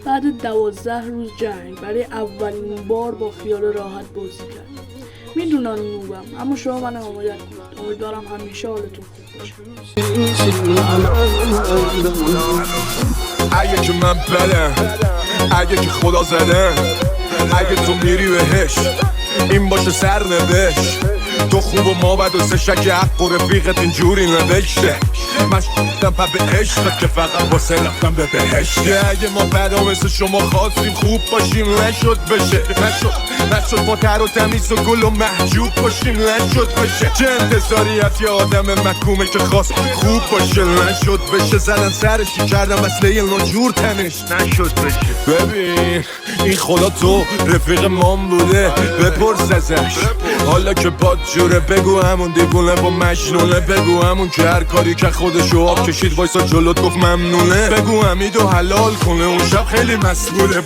بعد 12 روز جنگ برای اولین بار با خیال راحت بازی کرد. میدونم نوبم، اما شما من حمایت کنید. امیدوارم همیشه حالتون خوب باشه. اگه که من بدم، اگه که خدا زدم، اگه تو میری بهش، این باشه سرنوشت. تو خوب و ما بد و سه شک حق و رفیقت اینجوری نوشته. من شدم به عشقت که فقط واسه رفتم به بهشته. اگه ما بدا مثل شما خواستیم خوب باشیم نشد بشه، نشد ما تر و تمیز و گل و محجوب باشیم نشد بشه. چه انتظاری از یه آدم مکومه که خواست خوب باشه نشد بشه. زدن سرشی کردم وصله ناجور تنش نشد بشه. ببین این خدا تو رفیق مام بوده، بپرس ازش حالا که باد جوره. بگو همون دیوونه با مجنونه، بگو همون که هر کاری که خودشو آب کشید وایسا جلوت گفت ممنونه. بگو حمیدو حلال کنه اون شب خیلی مسئوله.